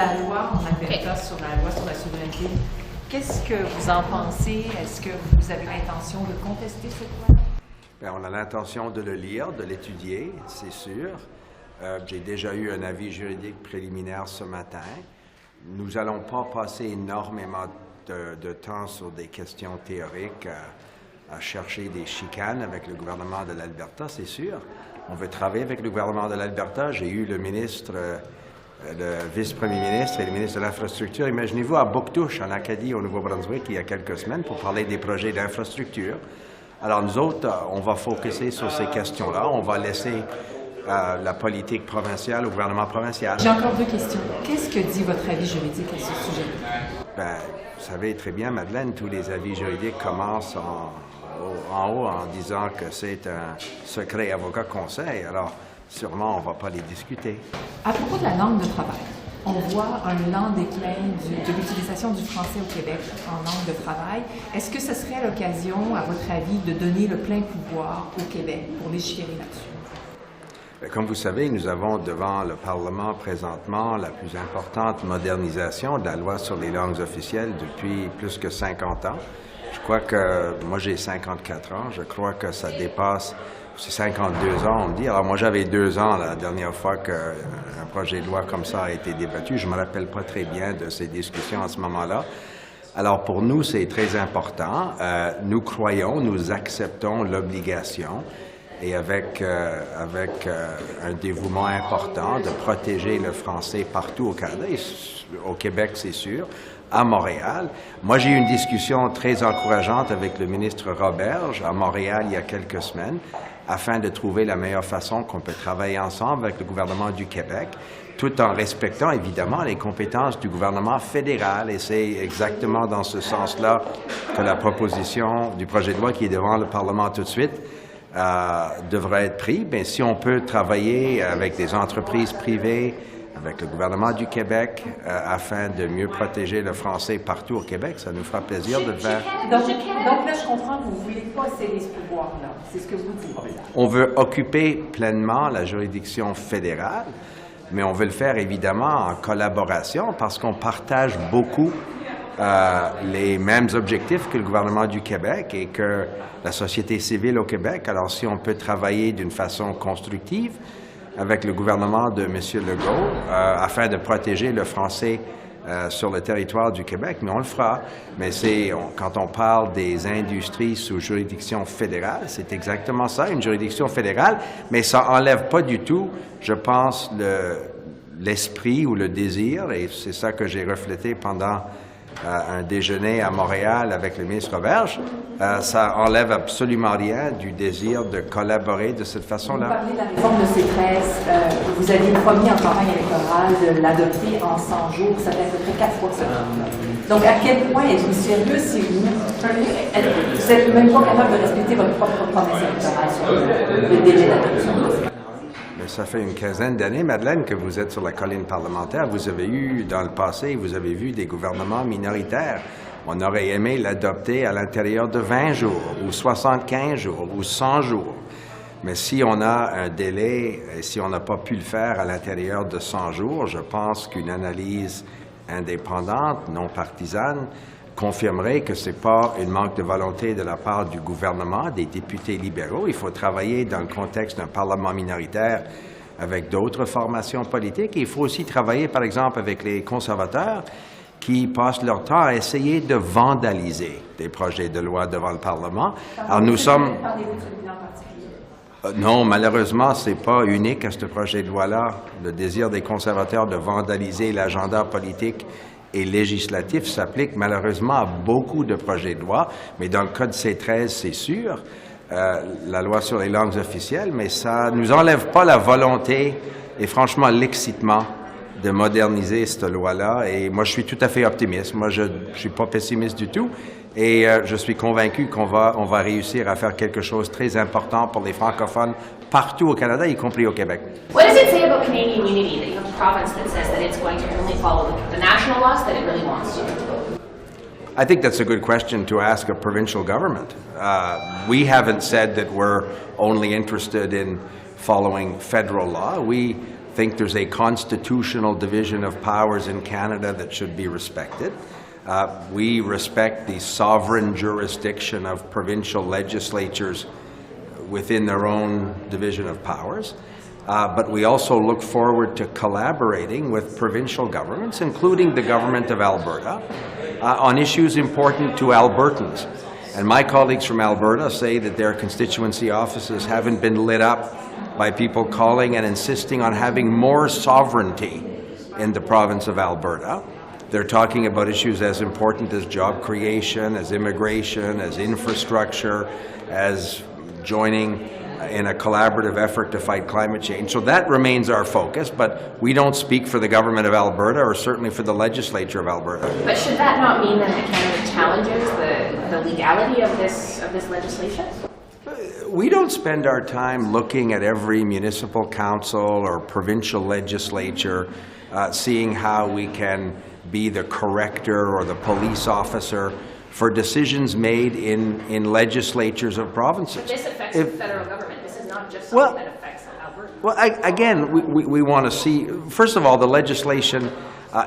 la loi en Alberta sur la loi sur la souveraineté. Qu'est-ce que vous en pensez? Est-ce que vous avez l'intention de contester cette loi? Bien, on a l'intention de le lire, de l'étudier, c'est sûr. J'ai déjà eu un avis juridique préliminaire ce matin. Nous n'allons pas passer énormément de temps sur des questions théoriques à chercher des chicanes avec le gouvernement de l'Alberta, c'est sûr. On veut travailler avec le gouvernement de l'Alberta. J'ai eu le ministre, le vice-premier ministre et le ministre de l'Infrastructure. Imaginez-vous à Bouctouche, en Acadie, au Nouveau-Brunswick, il y a quelques semaines, pour parler des projets d'infrastructure. Alors, nous autres, on va focuser sur ces questions-là. On va laisser la politique provinciale au gouvernement provincial. J'ai encore deux questions. Qu'est-ce que dit votre avis juridique à ce sujet? Bien, vous savez très bien, Madeleine, tous les avis juridiques commencent en haut en disant que c'est un secret avocat-conseil. Alors, sûrement, on ne va pas les discuter. À propos de la langue de travail, on voit un lent déclin de l'utilisation du français au Québec en langue de travail. Est-ce que ce serait l'occasion, à votre avis, de donner le plein pouvoir au Québec pour légiférer là-dessus? Comme vous savez, nous avons devant le Parlement présentement la plus importante modernisation de la loi sur les langues officielles depuis plus que 50 ans. Je crois que, moi j'ai 54 ans, je crois que ça dépasse, c'est 52 ans on me dit. Alors moi j'avais 2 ans la dernière fois qu'un projet de loi comme ça a été débattu. Je ne me rappelle pas très bien de ces discussions à ce moment-là. Alors pour nous c'est très important. Nous croyons, nous acceptons l'obligation et avec un dévouement important de protéger le français partout au Canada, et au Québec c'est sûr, à Montréal. Moi, j'ai eu une discussion très encourageante avec le ministre Roberge à Montréal il y a quelques semaines afin de trouver la meilleure façon qu'on peut travailler ensemble avec le gouvernement du Québec, tout en respectant évidemment les compétences du gouvernement fédéral. Et c'est exactement dans ce sens-là que la proposition du projet de loi qui est devant le Parlement tout de suite devrait être prise. Bien, si on peut travailler avec des entreprises privées, avec le gouvernement du Québec, afin de mieux protéger le français partout au Québec, ça nous fera plaisir de le faire. Donc là, je comprends que vous ne voulez pas céder ce pouvoir-là. C'est ce que vous dites. On veut occuper pleinement la juridiction fédérale, mais on veut le faire évidemment en collaboration parce qu'on partage beaucoup les mêmes objectifs que le gouvernement du Québec et que la société civile au Québec. Alors, si on peut travailler d'une façon constructive avec le gouvernement de M. Legault afin de protéger le français sur le territoire du Québec, mais on le fera. Mais quand on parle des industries sous juridiction fédérale, c'est exactement ça, une juridiction fédérale, mais ça n'enlève pas du tout, je pense, l'esprit ou le désir, et c'est ça que j'ai reflété pendant un déjeuner à Montréal avec le ministre Roberge, ça enlève absolument rien du désir de collaborer de cette façon-là. Vous parlez de la réforme de C13. Vous aviez promis en campagne électorale de l'adopter en 100 jours. Ça fait à peu près 4 fois que ça fait. Donc, à quel point êtes-vous sérieux si vous n'êtes même pas capable de respecter votre propre promesse électorale sur le délai d'adoption? Ça fait une quinzaine d'années, Madeleine, que vous êtes sur la colline parlementaire. Vous avez eu, dans le passé, vous avez vu des gouvernements minoritaires. On aurait aimé l'adopter à l'intérieur de 20 jours, ou 75 jours, ou 100 jours. Mais si on a un délai, et si on n'a pas pu le faire à l'intérieur de 100 jours, je pense qu'une analyse indépendante, non partisane, confirmerait que ce n'est pas un manque de volonté de la part du gouvernement, des députés libéraux. Il faut travailler dans le contexte d'un Parlement minoritaire avec d'autres formations politiques. Et il faut aussi travailler, par exemple, avec les conservateurs qui passent leur temps à essayer de vandaliser des projets de loi devant le Parlement. Alors nous sommes... Non, malheureusement, ce n'est pas unique à ce projet de loi-là. Le désir des conservateurs de vandaliser l'agenda politique et législatif s'applique malheureusement à beaucoup de projets de loi, mais dans le Code C13, c'est sûr, la loi sur les langues officielles, mais ça ne nous enlève pas la volonté et franchement l'excitement de moderniser cette loi-là. Et moi, je suis tout à fait optimiste. Moi, je ne suis pas pessimiste du tout. Et je suis convaincu qu'on va réussir à faire quelque chose de très important pour les francophones partout au Canada, y compris au Québec. What does it say about Canadian unity that you have a province that says that it's going to only follow the national laws that it really wants to? I think that's a good question to ask a provincial government. We haven't said that we're only interested in following federal law. We think there's a constitutional division of powers in Canada that should be respected. We respect the sovereign jurisdiction of provincial legislatures within their own division of powers. But we also look forward to collaborating with provincial governments, including the government of Alberta, on issues important to Albertans. And my colleagues from Alberta say that their constituency offices haven't been lit up by people calling and insisting on having more sovereignty in the province of Alberta. They're talking about issues as important as job creation, as immigration, as infrastructure, as joining in a collaborative effort to fight climate change. So that remains our focus, but we don't speak for the government of Alberta or certainly for the legislature of Alberta. But should that not mean that Canada challenges the legality of this legislation? We don't spend our time looking at every municipal council or provincial legislature, seeing how we can be the corrector or the police officer for decisions made in legislatures of provinces. But this affects the federal government. This is not just something that affects Alberta. Well, again, we want to see, first of all, the legislation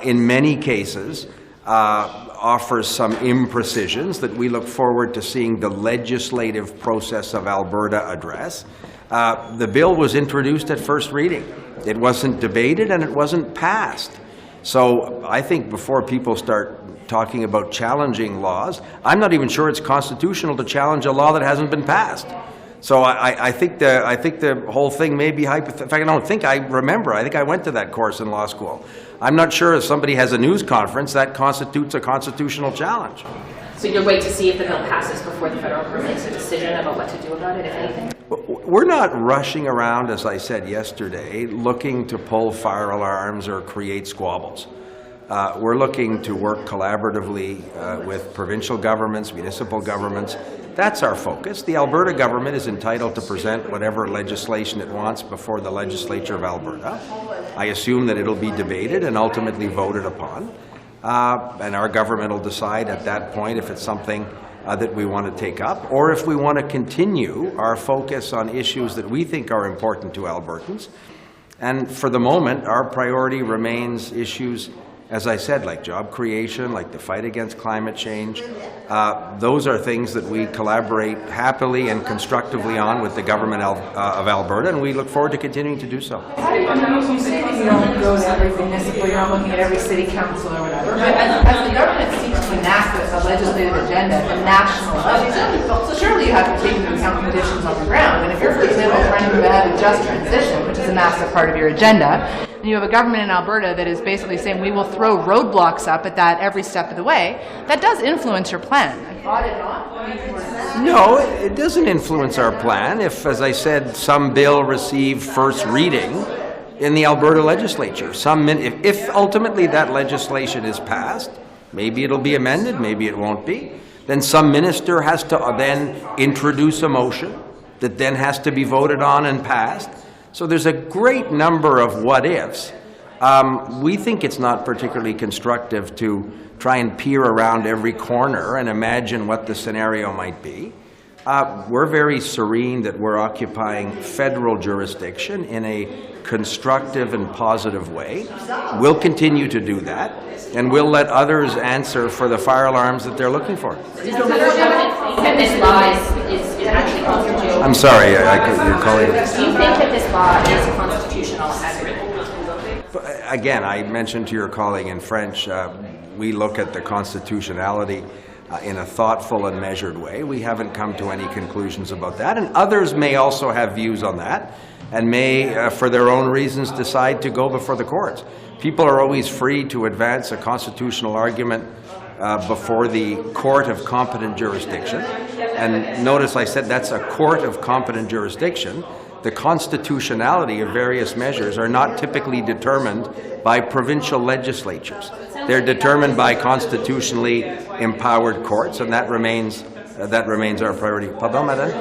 in many cases offers some imprecisions that we look forward to seeing the legislative process of Alberta address. The bill was introduced at first reading. It wasn't debated and it wasn't passed. So I think before people start talking about challenging laws, I'm not even sure it's constitutional to challenge a law that hasn't been passed. So I think the whole thing may be hypothetical. In fact, I think I went to that course in law school. I'm not sure if somebody has a news conference that constitutes a constitutional challenge. So you'll wait to see if the bill passes before the federal government makes a decision about what to do about it, if anything? We're not rushing around, as I said yesterday, looking to pull firearms or create squabbles. We're looking to work collaboratively with provincial governments, municipal governments. That's our focus. The Alberta government is entitled to present whatever legislation it wants before the legislature of Alberta. I assume that it'll be debated and ultimately voted upon. And our government will decide at that point if it's something that we want to take up, or if we want to continue our focus on issues that we think are important to Albertans. And for the moment, our priority remains issues, as I said, like job creation, like the fight against climate change. Those are things that we collaborate happily and constructively on with the government of Alberta, and we look forward to continuing to do so. You say that you don't go to every municipal, you're not looking at every city council or whatever, but as the government seeks to enact a legislative agenda at the national level, so surely you have to take into account conditions on the ground. And if you're, for example, trying to have a just transition, which is a massive part of your agenda, and you have a government in Alberta that is basically saying we will throw roadblocks up at that every step of the way, that does influence your plan. No, it doesn't influence our plan. If, as I said, some bill received first reading in the Alberta legislature, if ultimately that legislation is passed, maybe it'll be amended, maybe it won't be, then some minister has to then introduce a motion that then has to be voted on and passed. So there's a great number of what-ifs. We think it's not particularly constructive to try and peer around every corner and imagine what the scenario might be. We're very serene that we're occupying federal jurisdiction in a constructive and positive way. We'll continue to do that, and we'll let others answer for the fire alarms that they're looking for. Does the federal government think that this law is actually constitutional? I'm sorry, you're calling. Do you think that this law is constitutional as written? Again, I mentioned to your colleague in French, we look at the constitutionality in a thoughtful and measured way. We haven't come to any conclusions about that, and others may also have views on that and may, for their own reasons, decide to go before the courts. People are always free to advance a constitutional argument before the court of competent jurisdiction. And notice I said that's a court of competent jurisdiction. The constitutionality of various measures are not typically determined by provincial legislatures. They're determined by constitutionally empowered courts, and that remains our priority. Pardon, madame?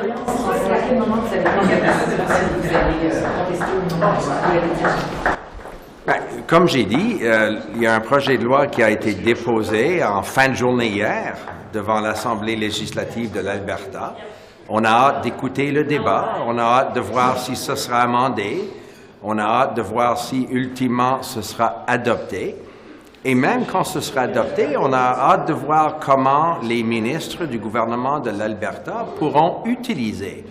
Comme j'ai dit, il y a un projet de loi qui a été déposé en fin de journée hier devant l'Assemblée législative de l'Alberta. On a hâte d'écouter le débat, on a hâte de voir si ça sera amendé. On a hâte de voir si, ultimement, ce sera adopté. Et même quand ce sera adopté, on a hâte de voir comment les ministres du gouvernement de l'Alberta pourront utiliser,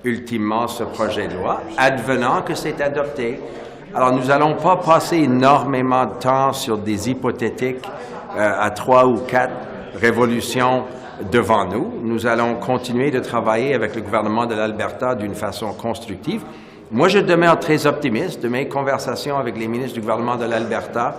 ultimement, ce projet de loi, advenant que c'est adopté. Alors, nous n'allons pas passer énormément de temps sur des hypothétiques à 3 ou 4 révolutions devant nous. Nous allons continuer de travailler avec le gouvernement de l'Alberta d'une façon constructive. Moi, je demeure très optimiste de mes conversations avec les ministres du gouvernement de l'Alberta.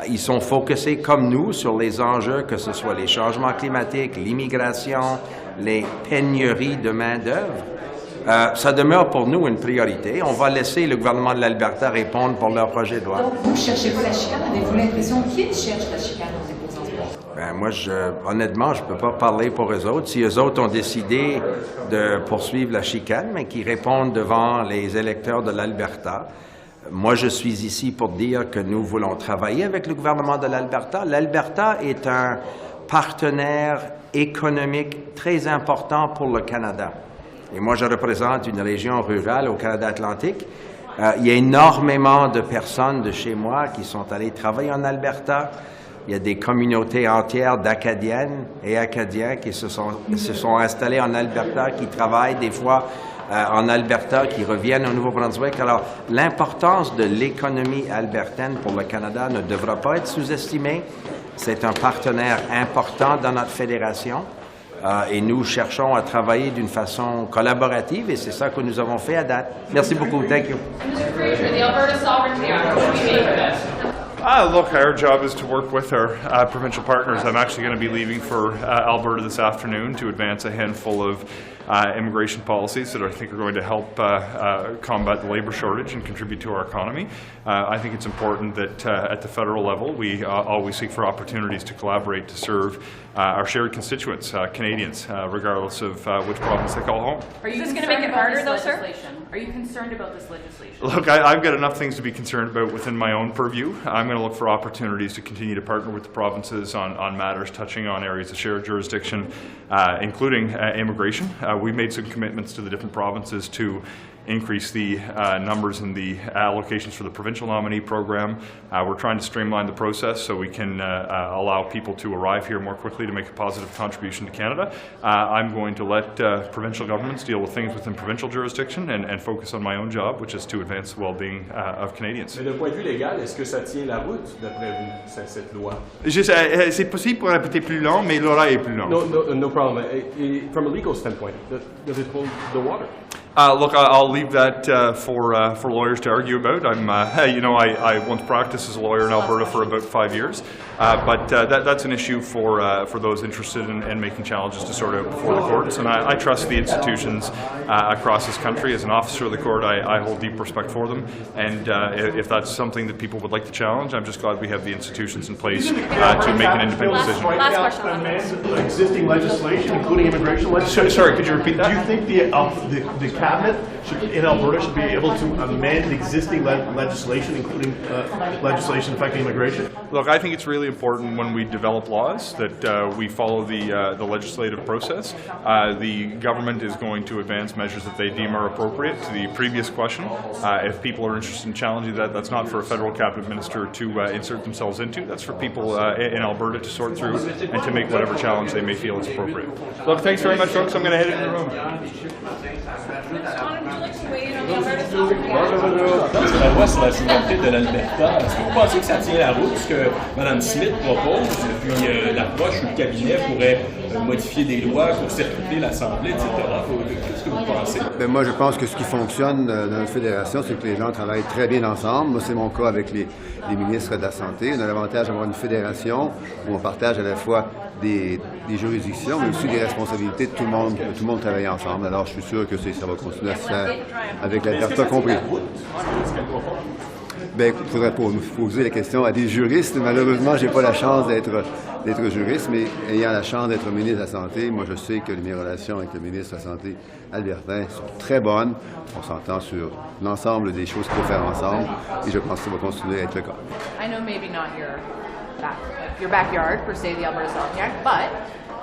Ils sont focusés comme nous sur les enjeux, que ce soit les changements climatiques, l'immigration, les pénuries de main-d'œuvre. Ça demeure pour nous une priorité. On va laisser le gouvernement de l'Alberta répondre pour leur projet de loi. Donc, vous ne cherchez pas la chicane? Avez-vous l'impression qu'ils cherchent la chicane aux déposants? Ben, moi, honnêtement, je ne peux pas parler pour eux autres. Si eux autres ont décidé de poursuivre la chicane, mais qu'ils répondent devant les électeurs de l'Alberta, moi, je suis ici pour dire que nous voulons travailler avec le gouvernement de l'Alberta. L'Alberta est un partenaire économique très important pour le Canada. Et moi, je représente une région rurale au Canada atlantique. Il y a énormément de personnes de chez moi qui sont allées travailler en Alberta. Il y a des communautés entières d'Acadiennes et Acadiens qui se sont installés en Alberta, qui travaillent des fois en Alberta, qui reviennent au Nouveau-Brunswick. Alors, l'importance de l'économie albertaine pour le Canada ne devra pas être sous-estimée. C'est un partenaire important dans notre fédération. Et nous cherchons à travailler d'une façon collaborative et c'est ça que nous avons fait à date. Merci beaucoup. Thank you. Mr. Fraser, the Alberta Sovereignty Act, what do you make of it? Look, our job is to work with our provincial partners. I'm actually going to be leaving for Alberta this afternoon to advance a handful of immigration policies that I think are going to help combat the labour shortage and contribute to our economy. I think it's important that at the federal level we always seek for opportunities to collaborate to serve our shared constituents, Canadians, regardless of which province they call home. Are you going to make it harder, though, sir? Are you concerned about this legislation? Look, I've got enough things to be concerned about within my own purview. I'm going to look for opportunities to continue to partner with the provinces on matters touching on areas of shared jurisdiction, including immigration. We've made some commitments to the different provinces to increase the numbers in the allocations for the provincial nominee program. We're trying to streamline the process so we can allow people to arrive here more quickly to make a positive contribution to Canada. I'm going to let provincial governments deal with things within provincial jurisdiction and focus on my own job, which is to advance the well-being of Canadians. Mais d'un point de vue légal, est-ce que ça tient la route, d'après vous, cette loi? C'est possible pour répéter plus long, mais l'oreille est plus longue. No problem. From a legal standpoint, does it hold the water? Look, I'll leave that for lawyers to argue about. I once practiced as a lawyer in Alberta for about 5 years, but that's an issue for those interested in making challenges to sort out before the courts. And I trust the institutions across this country. As an officer of the court, I hold deep respect for them. And if that's something that people would like to challenge, I'm just glad we have the institutions in place to make an independent decision. Last question. Amend existing legislation, including immigration legislation. Sorry, could you repeat that? Do you think the cabinet in Alberta should be able to amend existing legislation, including legislation affecting immigration? Look, I think it's really important when we develop laws that we follow the legislative process. The government is going to advance measures that they deem are appropriate. To the previous question, if people are interested in challenging that, that's not for a federal cabinet minister to insert themselves into. That's for people in Alberta to sort through and to make whatever challenge they may feel is appropriate. Look, thanks very much, folks. I'm going to head into the room. John, would you like to weigh in on the Alberta Sovereignty Act? La loi sur la souveraineté de l'Alberta, est-ce que vous pensez que ça tient la route, ce que Mme Smith propose, puis l'approche où le cabinet pourrait modifier des lois pour circuler l'Assemblée, etc.? Qu'est-ce que vous pensez? Bien, moi, je pense que ce qui fonctionne dans notre fédération, c'est que les gens travaillent très bien ensemble. Moi, c'est mon cas avec les ministres de la Santé. On a l'avantage d'avoir une fédération où on partage à la fois des juridictions, mais aussi des responsabilités de tout le monde travaille ensemble. Alors, je suis sûr que ça va continuer à se faire avec l'Alberta compris. Bien, il faudrait poser la question à des juristes. Malheureusement, je n'ai pas la chance d'être juriste, mais ayant la chance d'être ministre de la Santé, moi, je sais que mes relations avec le ministre de la Santé albertain sont très bonnes. On s'entend sur l'ensemble des choses qu'il faut faire ensemble, et je pense que ça va continuer à être le cas. I know maybe not your backyard, per se, the Alberta Sovereignty Act, but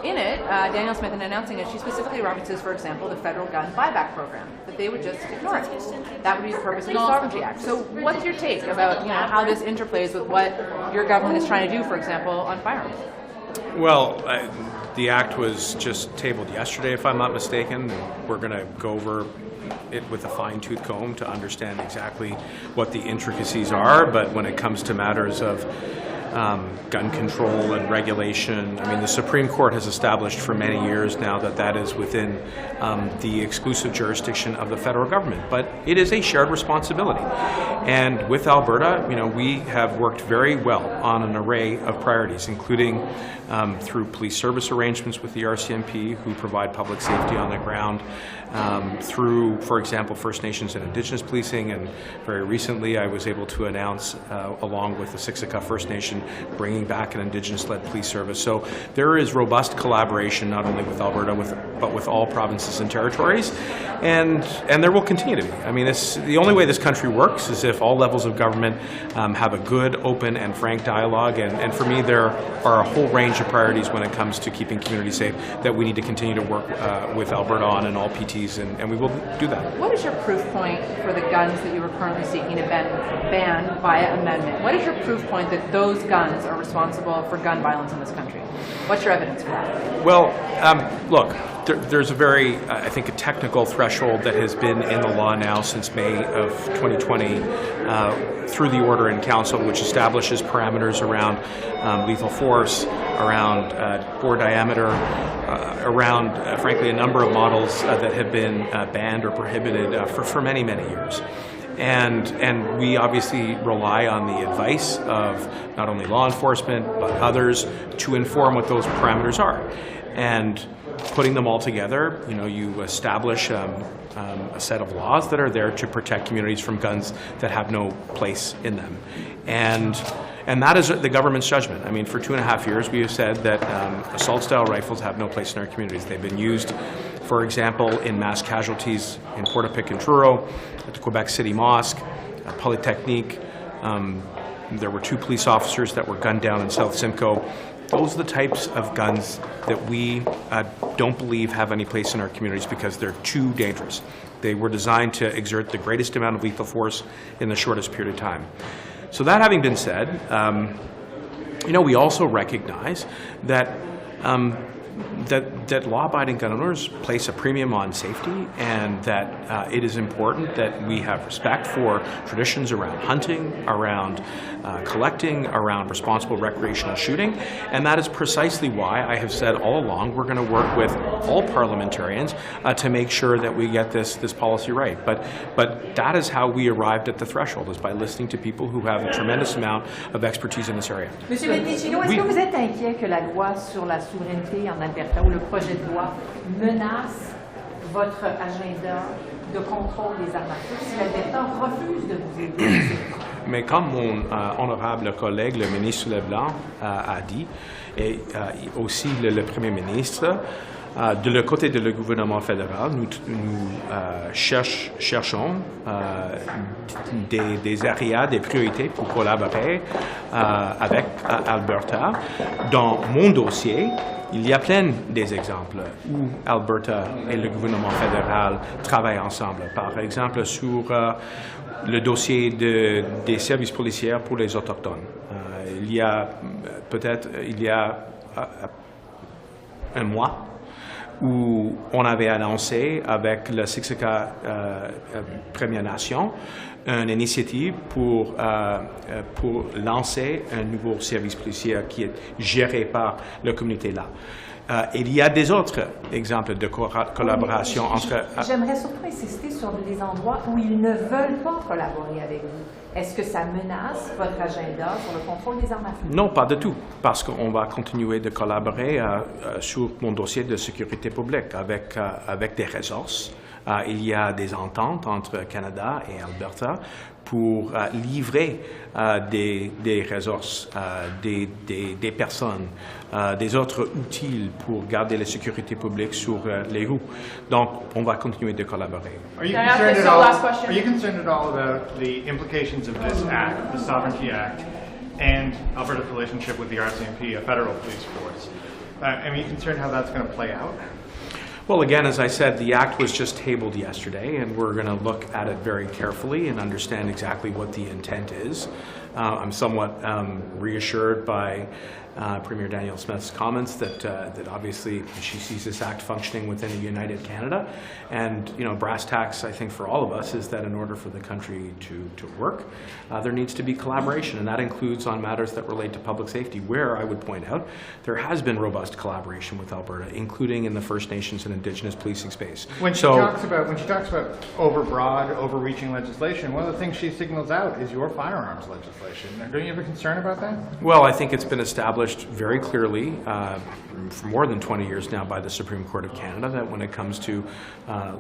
in it, Danielle Smith, in announcing it, she specifically references, for example, the federal gun buyback program, that they would just ignore it. That would be the purpose of the Sovereignty Act. So what's your take about how this interplays with what your government is trying to do, for example, on firearms? Well, the act was just tabled yesterday, if I'm not mistaken. We're going to go over it with a fine-tooth comb to understand exactly what the intricacies are, but when it comes to matters of gun control and regulation, I mean, the Supreme Court has established for many years now that that is within the exclusive jurisdiction of the federal government, but it is a shared responsibility. And with Alberta, we have worked very well on an array of priorities, including through police service arrangements with the RCMP, who provide public safety on the ground, through, for example, First Nations and Indigenous policing, and very recently I was able to announce, along with the Siksika First Nation, bringing back an Indigenous-led police service. So there is robust collaboration not only with Alberta, but with all provinces and territories, and there will continue to be. I mean, the only way this country works is if all levels of government have a good, open, and frank dialogue, and for me there are a whole range of priorities when it comes to keeping communities safe that we need to continue to work with Alberta on, and all PTs, and we will do that. What is your proof point for the guns that you were currently seeking to ban via amendment? What is your proof point that those guns are responsible for gun violence in this country? What's your evidence for that? Well, look, there's a very, I think, a technical threshold that has been in the law now since May of 2020 through the Order in Council, which establishes parameters around lethal force, around bore diameter, around, frankly, a number of models that have been banned or prohibited for many, many years. And we obviously rely on the advice of not only law enforcement, but others to inform what those parameters are. And putting them all together, you establish a set of laws that are there to protect communities from guns that have no place in them. And that is the government's judgment. I mean, for 2.5 years, we have said that assault-style rifles have no place in our communities. They've been used, for example, in mass casualties in Portapique and Truro, at the Quebec City Mosque, at Polytechnique. There were 2 police officers that were gunned down in South Simcoe. Those are the types of guns that we don't believe have any place in our communities because they're too dangerous. They were designed to exert the greatest amount of lethal force in the shortest period of time. So that having been said, we also recognize that that law-abiding gun owners place a premium on safety, and that it is important that we have respect for traditions around hunting, around collecting, around responsible recreational shooting, and that is precisely why I have said all along we're going to work with all parliamentarians to make sure that we get this policy right. But that is how we arrived at the threshold, is by listening to people who have a tremendous amount of expertise in this area. Monsieur Mendicino, est-ce que vous êtes inquiet que la loi sur la souveraineté en Alberta, ou le projet de loi, menace votre agenda de contrôle des armes à feu si l'Alberta refuse de vous aider? Mais comme mon honorable collègue, le ministre LeBlanc, a dit, et aussi le Premier ministre, de le côté du gouvernement fédéral, nous cherchons des areas, des priorités pour collaborer avec Alberta. Dans mon dossier, il y a plein d'exemples où Alberta et le gouvernement fédéral travaillent ensemble. Par exemple, sur le dossier des services policiers pour les Autochtones. Il y a un mois, où on avait annoncé avec la Siksika Première Nation une initiative pour lancer un nouveau service policier qui est géré par la communauté là. Il y a des autres exemples de collaboration entre... J'aimerais surtout insister sur les endroits où ils ne veulent pas collaborer avec vous. Est-ce que ça menace votre agenda sur le contrôle des armes à feu? Non, pas du tout, parce qu'on va continuer de collaborer sur mon dossier de sécurité publique avec des ressources. Il y a des ententes entre Canada et Alberta pour livrer des ressources, des personnes, des autres outils pour garder la sécurité publique sur les routes. Donc, on va continuer de collaborer. Are you concerned at all about the implications of this act, the Sovereignty Act, and Alberta's relationship with the RCMP, a federal police force. Are you concerned how that's going to play out? Well, again, as I said, the act was just tabled yesterday, and we're going to look at it very carefully and understand exactly what the intent is. I'm somewhat reassured by Premier Danielle Smith's comments that obviously she sees this act functioning within a united Canada. And, you know, brass tacks, I think, for all of us is that in order for the country to work, there needs to be collaboration, and that includes on matters that relate to public safety, where I would point out there has been robust collaboration with Alberta, including in the First Nations and Indigenous policing space. When she talks about overbroad, overreaching legislation, one of the things she signals out is your firearms legislation. Don't you have a concern about that? Well, I think it's been established very clearly for more than 20 years now by the Supreme Court of Canada that when it comes to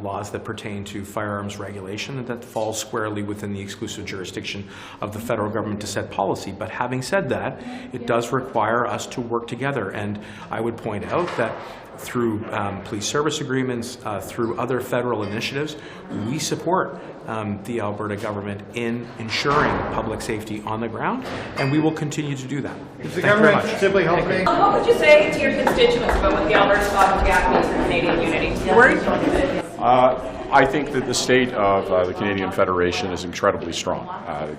laws that pertain to firearms regulation, that falls squarely within the exclusive jurisdiction of the federal government to set policy. But having said that, it does require us to work together, and I would point out that through police service agreements, through other federal initiatives, we support the Alberta government in ensuring public safety on the ground, and we will continue to do that. Is the government simply helping? What would you say to your constituents about what the Alberta Sovereignty Act means for Canadian unity? Worried? I think that the state of the Canadian Federation is incredibly strong.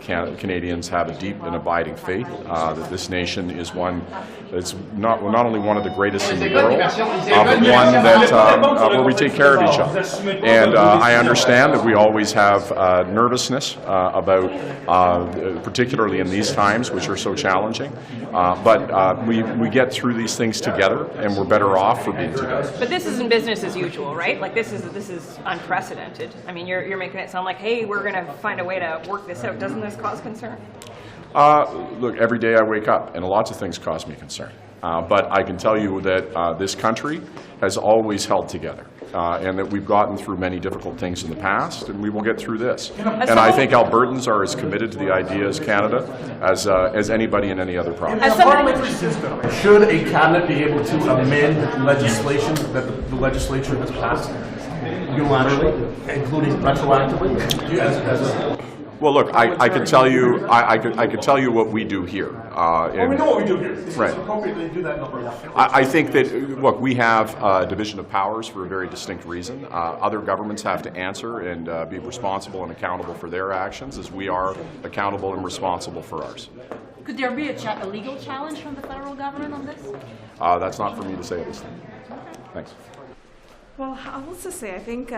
Canadians have a deep and abiding faith that this nation is one that's not only one of the greatest in the world, but one that where we take care of each other. And I understand that we always have nervousness about, particularly in these times, which are so challenging. But we get through these things together, and we're better off for being together. But this isn't business as usual, right? Like this is unprecedented. I mean, you're making it sound like, hey, we're going to find a way to work this out. Doesn't this cause concern? Look, every day I wake up, and lots of things cause me concern. But I can tell you that this country has always held together, and that we've gotten through many difficult things in the past, and we will get through this. And I think Albertans are as committed to the idea as Canada as anybody in any other province. In a parliamentary system, should a cabinet be able to amend legislation that the legislature has passed unilaterally, including retroactively? Well, look, I can tell you, I can tell you what we do here. We know what we do here. Right. It's appropriate to do that in Alberta. I think that, look, we have a division of powers for a very distinct reason. Other governments have to answer and be responsible and accountable for their actions, as we are accountable and responsible for ours. Could there be a legal challenge from the federal government on this? That's not for me to say at this time. Thanks. Well, I will just say, I think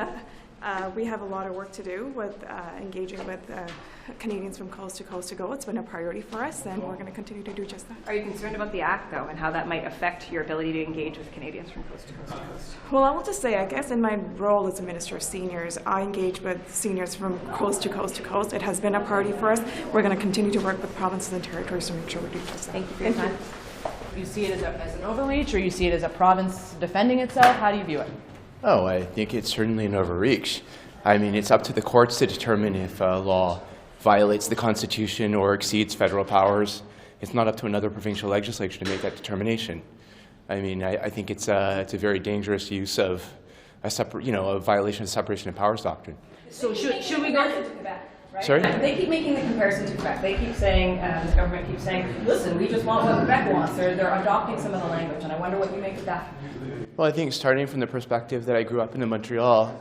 we have a lot of work to do with engaging with Canadians from coast to coast to go. It's been a priority for us, and we're going to continue to do just that. Are you concerned about the act, though, and how that might affect your ability to engage with Canadians from coast to coast to coast? Well, I will just say, I guess in my role as a Minister of Seniors, I engage with seniors from coast to coast to coast. It has been a priority for us. We're going to continue to work with provinces and territories to make sure we do just that. Thank you for your time. You see it as an overreach, or you see it as a province defending itself? How do you view it? Oh, I think it's certainly an overreach. I mean, it's up to the courts to determine if a law violates the Constitution or exceeds federal powers. It's not up to another provincial legislature to make that determination. I mean, I think it's a very dangerous use of a violation of the separation of powers doctrine. So should we go to Quebec? Right? Sorry? They keep making the comparison to Quebec. They keep saying, this government keeps saying, listen, we just want what Quebec wants. They're adopting some of the language, and I wonder what you make of that. Well, I think starting from the perspective that I grew up in Montreal,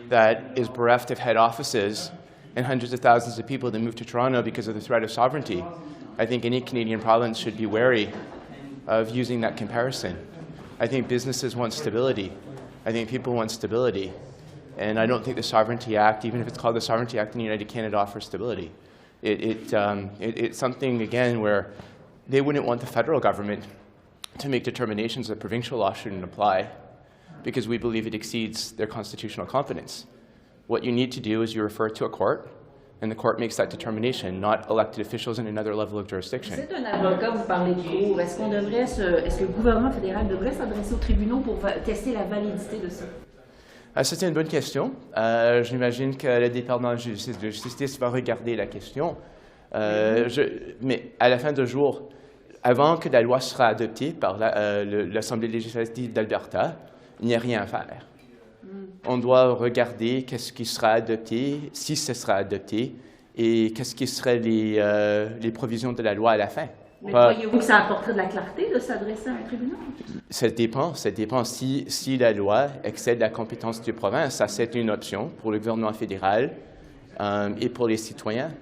that is bereft of head offices and hundreds of thousands of people that moved to Toronto because of the threat of sovereignty, I think any Canadian province should be wary of using that comparison. I think businesses want stability. I think people want stability. And I don't think the Sovereignty Act, even if it's called the Sovereignty Act in the United Canada, offers stability. It's something, again, where they wouldn't want the federal government to make determinations that provincial law shouldn't apply because we believe it exceeds their constitutional competence. What you need to do is you refer it to a court, and the court makes that determination, not elected officials in another level of jurisdiction. Vous êtes un avocat, vous parlez de cours. Est-ce que le gouvernement fédéral devrait s'adresser aux tribunaux pour tester la validité de ça? C'est une bonne question. J'imagine que le département de justice va regarder la question. Mais à la fin du jour, avant que la loi sera adoptée par l'Assemblée législative d'Alberta, il n'y a rien à faire. On doit regarder qu'est-ce qui sera adopté, si ce sera adopté, et qu'est-ce qui seraient les provisions de la loi à la fin. Mais croyez-vous que ça apporterait de la clarté de s'adresser à un tribunal? Ça dépend. Si la loi excède la compétence du province, ça c'est une option pour le gouvernement fédéral et pour les citoyens.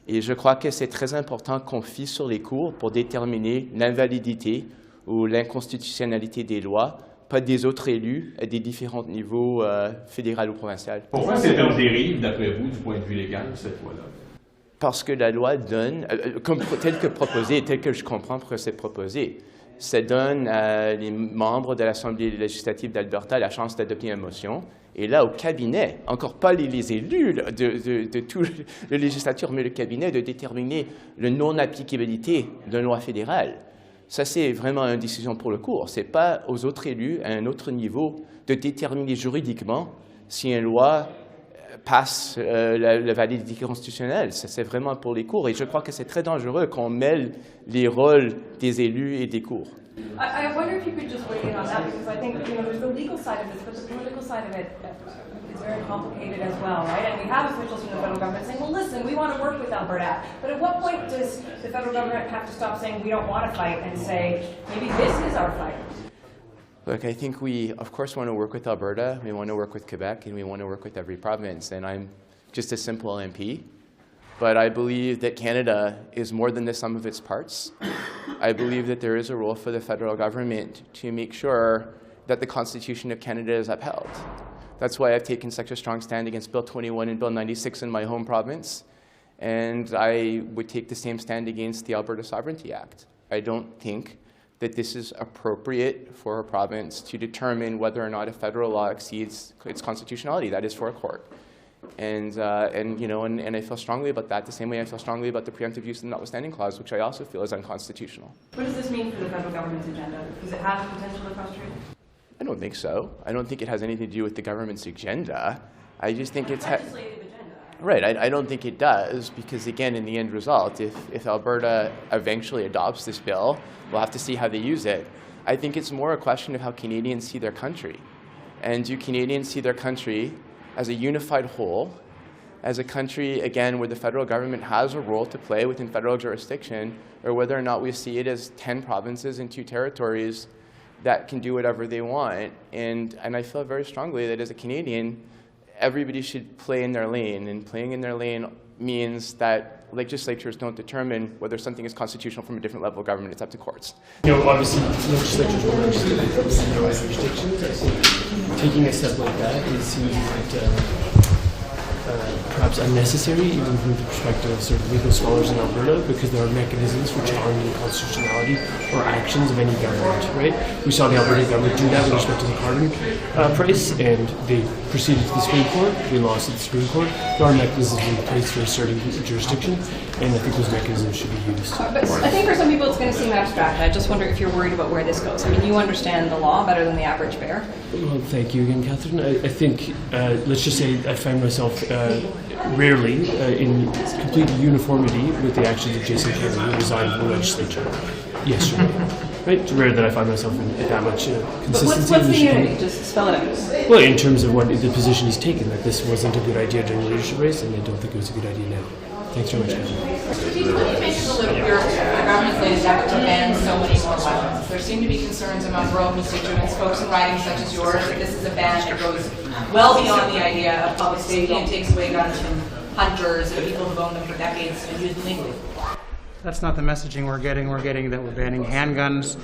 Et je crois que c'est très important qu'on fie sur les cours pour déterminer l'invalidité ou l'inconstitutionnalité des lois, pas des autres élus à des différents niveaux fédéral ou provincial. Pourquoi c'est une dérive, d'après vous, du point de vue légal, cette loi-là? Parce que la loi donne, tel que proposé, tel que je comprends que c'est proposé, ça donne à les membres de l'Assemblée législative d'Alberta la chance d'adopter une motion. Et là, au cabinet, encore pas les élus de toute la législature, mais le cabinet, de déterminer la non-applicabilité d'une loi fédérale. Ça, c'est vraiment une décision pour le cours. Ce n'est pas aux autres élus, à un autre niveau, de déterminer juridiquement si une loi passe la validité constitutionnelle. C'est vraiment pour les cours. Et je crois que c'est très dangereux qu'on mêle les rôles des élus et des cours. I wonder if you could just weigh in on that, because I think, there's the legal side of this, but the political side of it is very complicated as well, right? And we have officials from the federal government saying, well, listen, we want to work with Alberta. But at what point does the federal government have to stop saying we don't want to fight and say, maybe this is our fight? Look, I think we, of course, want to work with Alberta, we want to work with Quebec, and we want to work with every province. And I'm just a simple MP. But I believe that Canada is more than the sum of its parts. I believe that there is a role for the federal government to make sure that the Constitution of Canada is upheld. That's why I've taken such a strong stand against Bill 21 and Bill 96 in my home province. And I would take the same stand against the Alberta Sovereignty Act. I don't think that this is appropriate for a province to determine whether or not a federal law exceeds its constitutionality. That is for a court. And I feel strongly about that, the same way I feel strongly about the preemptive use of the notwithstanding clause, which I also feel is unconstitutional. What does this mean for the federal government's agenda? Does it have the potential to frustrate? I don't think so. I don't think it has anything to do with the government's agenda. I just think it's... Legislative agenda. Right, I don't think it does, because again, in the end result, if Alberta eventually adopts this bill, we'll have to see how they use it. I think it's more a question of how Canadians see their country. And do Canadians see their country as a unified whole, as a country, again, where the federal government has a role to play within federal jurisdiction, or whether or not we see it as 10 provinces and 2 territories that can do whatever they want. And I feel very strongly that as a Canadian, everybody should play in their lane, and playing in their lane means that legislatures don't determine whether something is constitutional from a different level of government. It's up to courts. Obviously, legislatures will legislate jurisdictions. I think taking a step like that seems perhaps unnecessary, even from the perspective of sort of legal scholars in Alberta, because there are mechanisms for challenging constitutionality or actions of any government, right? We saw the Alberta government do that with respect to the carbon price, and they proceeded to the Supreme Court. They lost at the Supreme Court. There are mechanisms in place for asserting jurisdiction, and I think those mechanisms should be used. But I think for some people it's going to seem abstract. I just wonder if you're worried about where this goes. I mean, you understand the law better than the average bear. Well, thank you again, Catherine. I think, let's just say I find myself rarely in complete uniformity with the actions of Jason Kennedy, who resigned from the legislature yesterday. Right? It's rare that I find myself in that much consistency. What's the unity? Just spell it out. Well, in terms of what the position he's taken, that this wasn't a good idea during the leadership race, and I don't think it was a good idea now. Thanks very much, Catherine. What makes it a little weird the government's latest effort to ban so many more weapons? There seem to be concerns among rural constituents, folks in ridings such as yours, that this is a ban that goes well beyond the idea of public safety and takes away guns from hunters and people who've owned them for decades and used them legally. That's not the messaging we're getting. We're getting that we're banning handguns.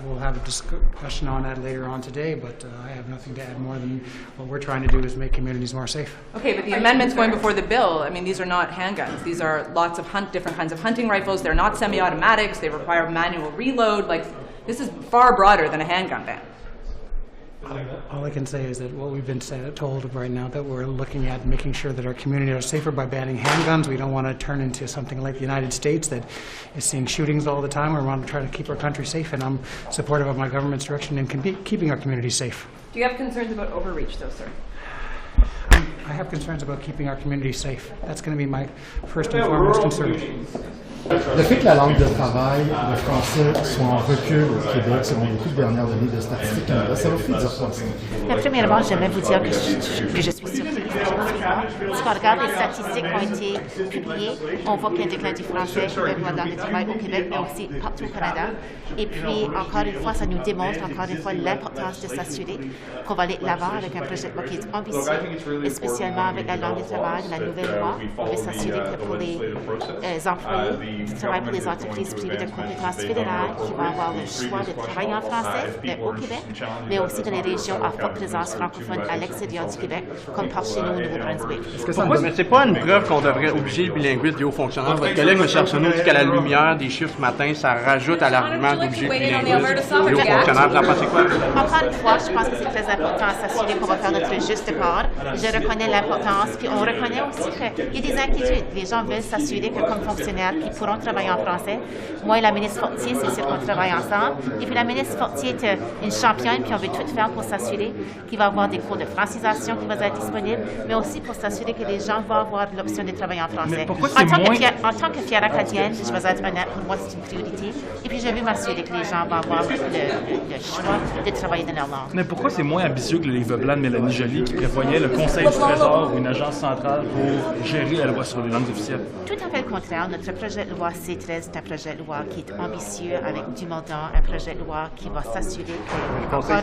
We'll have a discussion on that later on today, but I have nothing to add more than what we're trying to do is make communities more safe. Okay, but the amendments going before the bill, I mean, these are not handguns. These are lots of different kinds of hunting rifles. They're not semi-automatics. They require manual reload. Like, this is far broader than a handgun ban. All I can say is that what we've been told right now, that we're looking at making sure that our communities are safer by banning handguns. We don't want to turn into something like the United States that is seeing shootings all the time. We want to try to keep our country safe, and I'm supportive of my government's direction in keeping our communities safe. Do you have concerns about overreach, though, sir? I have concerns about keeping our communities safe. That's going to be my first and foremost concern. Le fait que la langue de travail, le français, soit en recul au Québec, selon beaucoup de dernières données de Statistique Canada, ça vous fait dire quoi? La première d'abord, j'aimerais vous dire que je suis surprise. Si on regarde les statistiques qui ont été publiées, on voit qu'il y a un déclin du français avec la langue de travail au Québec, mais aussi partout au Canada. Et puis, encore une fois, ça nous démontre encore une fois l'importance de s'assurer qu'on va aller de l'avant avec un projet de loi qui est ambitieux, et spécialement avec la langue de travail, la nouvelle loi. On veut s'assurer que pour les employés qui travaillent pour les entreprises privées de compétences fédérales, qui vont avoir le choix de travailler en français, mais au Québec, mais aussi dans les régions à forte présence francophone à l'extérieur du Québec, comme par chez nous au Nouveau-Brunswick. Mais c'est pas une preuve qu'on devrait obliger le bilinguisme des hauts fonctionnaires. Votre collègue, M. Arsenault, dit qu'à la lumière des chiffres ce matin, ça rajoute à l'argument d'obliger le bilinguisme des hauts fonctionnaires. Vous en pensez quoi? Encore une fois, je pense que c'est très important de s'assurer qu'on va faire notre juste part. Je reconnais l'importance, puis on reconnaît aussi qu'il y a des inquiétudes. Les gens veulent s'assurer que comme fonctionnaires, qu'ils pourront travailler en français. Moi et la ministre Fortier, c'est sûr qu'on travaille ensemble. Et puis la ministre Fortier est une championne, puis on veut tout faire pour s'assurer qu'il va y avoir des cours de francisation qui vont être disponibles, mais aussi pour s'assurer que les gens vont avoir l'option de travailler en français. En tant que fière acadienne, je vais être honnête, pour moi c'est une priorité. Et puis je veux m'assurer que les gens vont avoir le choix de travailler dans leur langue. Mais pourquoi c'est moins ambitieux que le livre blanc de Mélanie Joly qui prévoyait le Conseil du Trésor ou une agence centrale pour gérer la loi sur les langues officielles? Tout à fait le contraire. Notre projet de loi C13 est un projet de loi qui est ambitieux avec du montant, un projet de loi qui va s'assurer que, encore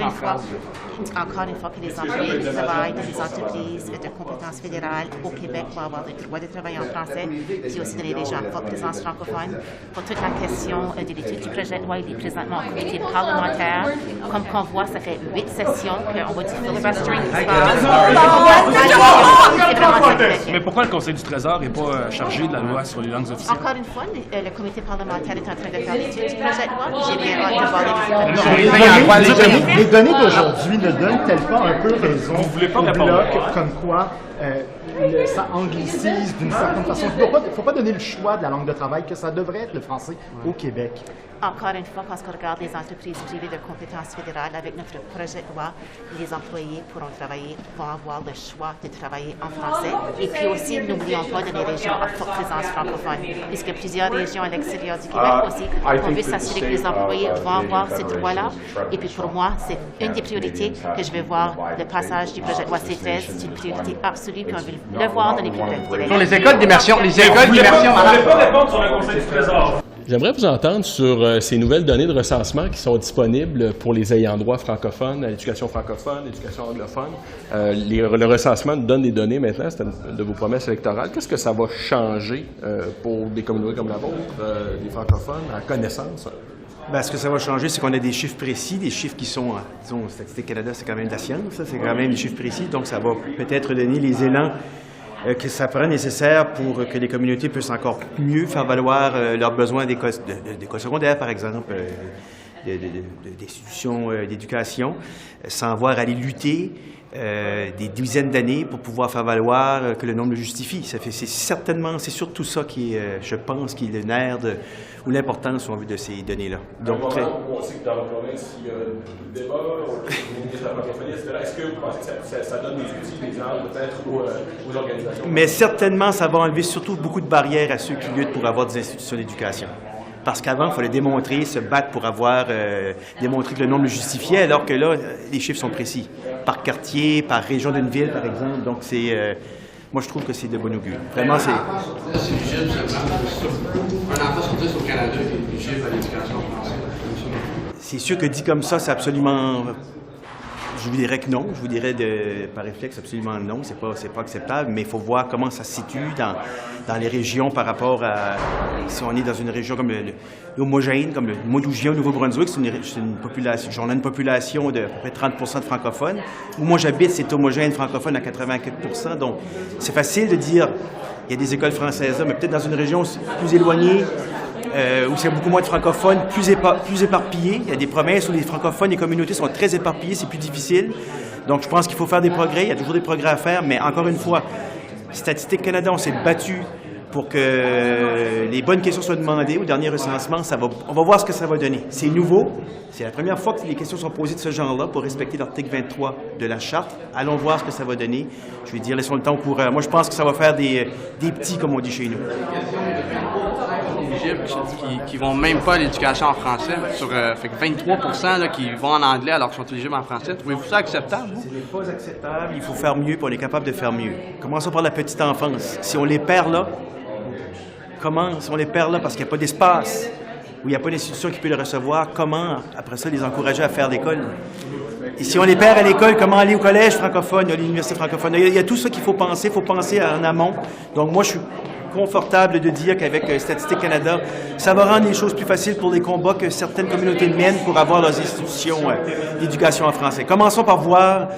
une fois, que les employés qui travaillent dans les entreprises de compétences fédérales au Québec vont avoir le droit de travailler en français, puis aussi dans les régions à forte présence francophone. Pour toute la question de l'étude du projet de loi, il est présentement au comité parlementaire. Comme qu'on voit, ça fait 8 sessions qu'on voit du filibustering qui se passe. Mais pourquoi le Conseil du Trésor n'est pas chargé de la loi sur les langues officielles? Encore une fois, le comité parlementaire est en train de faire l'étude du projet de loi, puis j'ai bien hâte de voir les différents. Les données d'aujourd'hui ne donnent-elles pas un peu raison au Bloc comme quoi ça anglicise d'une certaine façon? Il ne faut pas donner le choix de la langue de travail, que ça devrait être le français au Québec. Encore une fois, quand on regarde les entreprises privées de compétences fédérales, avec notre projet de loi, les employés vont avoir le choix de travailler en français. Et puis aussi, n'oublions pas dans les régions à forte présence francophone, puisque plusieurs régions à l'extérieur du Québec aussi, on veut s'assurer que les employés vont avoir ce droit-là. Et puis pour moi, c'est une des priorités que je vais voir. Le passage du projet de loi C13, c'est une priorité absolue, puis on veut le voir dans les bibliothèques. Pour les écoles d'immersion, Vous ne voulez pas répondre sur le Conseil du Trésor. J'aimerais vous entendre sur ces nouvelles données de recensement qui sont disponibles pour les ayants droit francophones, à l'éducation francophone, l'éducation anglophone. Le recensement nous donne des données maintenant, c'est une de vos promesses électorales. Qu'est-ce que ça va changer pour des communautés comme la vôtre, des francophones, à connaissance? Bien, ce que ça va changer, c'est qu'on a des chiffres précis, des chiffres qui sont, disons, Statistique Canada, c'est quand même de la science, c'est quand même des chiffres précis, donc ça va peut-être donner les élans que ça prend nécessaire pour que les communautés puissent encore mieux faire valoir leurs besoins d'école secondaire, par exemple, d'institutions d'éducation, sans avoir à aller lutter des dizaines d'années pour pouvoir faire valoir que le nombre le justifie. C'est surtout ça qui est, je pense, qui est le nerf ou l'importance, on veut, de ces données-là. Donc, on sait que dans la province, il y a des débats de la francophonie, etc. Est-ce que vous pensez que ça donne des outils, des armes peut-être aux organisations? Mais certainement, ça va enlever surtout beaucoup de barrières à ceux qui luttent pour avoir des institutions d'éducation. Parce qu'avant, il fallait démontrer, se battre pour avoir démontré que le nombre le justifiait, alors que là, les chiffres sont précis. Par quartier, par région d'une ville, par exemple. Donc, moi, je trouve que c'est de bon augure. Vraiment, c'est... Un enfant sur 10 au Canada est éligible à l'éducation française. C'est sûr que dit comme ça, c'est absolument... Je vous dirais que non. Je vous dirais par réflexe absolument non. C'est pas acceptable, mais il faut voir comment ça se situe dans les régions par rapport à... Si on est dans une région comme homogène, comme le Montérégie, au Nouveau-Brunswick, on a une population de à peu près 30 % de francophones. Où moi j'habite, c'est homogène francophone à 84 %. Donc c'est facile de dire il y a des écoles françaises là, mais peut-être dans une région plus éloignée, où il y a beaucoup moins de francophones, plus éparpillés. Il y a des provinces où les francophones, les communautés sont très éparpillées, c'est plus difficile. Donc je pense qu'il faut faire des progrès, il y a toujours des progrès à faire, mais encore une fois, Statistique Canada, on s'est battu pour que les bonnes questions soient demandées au dernier recensement. On va voir ce que ça va donner. C'est nouveau. C'est la première fois que les questions sont posées de ce genre-là pour respecter l'article 23 de la Charte. Allons voir ce que ça va donner. Je vais dire, laissons le temps au coureur. Moi, je pense que ça va faire des petits, comme on dit chez nous. Qui vont même pas à l'éducation en français. Fait que 23% là, qui vont en anglais alors qu'ils sont éligibles en français. Trouvez-vous ça acceptable, vous? Ce n'est pas acceptable. Il faut faire mieux, puis on est capable de faire mieux. Commençons par la petite enfance. Si on les perd là, si on les perd là parce qu'il n'y a pas d'espace, où il n'y a pas d'institution qui peut les recevoir, comment, après ça, les encourager à faire l'école? Et si on les perd à l'école, comment aller au collège francophone, à l'université francophone? Il y a tout ça qu'il faut penser en amont. Donc moi, je suis confortable de dire qu'avec Statistique Canada, ça va rendre les choses plus faciles pour les combats que certaines communautés mènent pour avoir leurs institutions d'éducation en français. Commençons par voir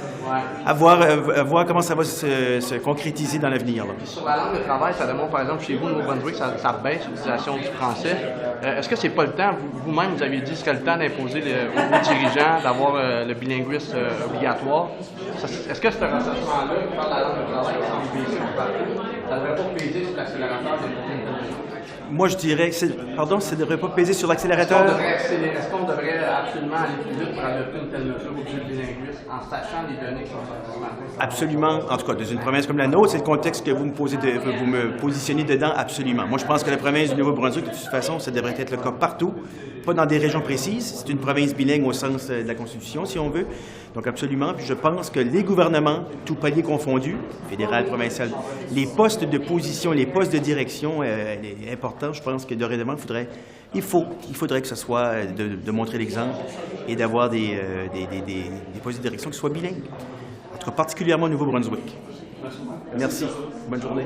comment ça va se concrétiser dans l'avenir. Sur la langue de travail, ça démontre, par exemple, chez vous, au Nouveau-Brunswick, ça baisse l'utilisation du français. Est-ce que c'est pas le temps, vous-même, vous aviez dit que ce serait le temps d'imposer aux dirigeants d'avoir le bilinguisme obligatoire. Est-ce que ce recensement-là, qui parle de la langue de travail, ça ne devrait pas peser sur l'accélérateur des... Moi, je dirais que ça ne devrait pas peser sur l'accélérateur. Est-ce qu'on devrait absolument aller plus vite pour adopter une telle mesure au budget bilinguisme en sachant les données qui sont sorties ce matin? Absolument. En tout cas, dans une province comme la nôtre, c'est le contexte que vous me positionnez dedans, absolument. Moi, je pense que la province du Nouveau-Brunswick, de toute façon, ça devrait être le cas partout, pas dans des régions précises. C'est une province bilingue au sens de la Constitution, si on veut. Donc, absolument. Puis je pense que les gouvernements, tout palier confondu, fédéral, provincial, les postes de position, les postes de direction, les importants, je pense que dorénavant, il faudrait que ce soit de montrer l'exemple et d'avoir des postes de direction qui soient bilingues. En tout cas, particulièrement au Nouveau-Brunswick. Merci. Bonne journée.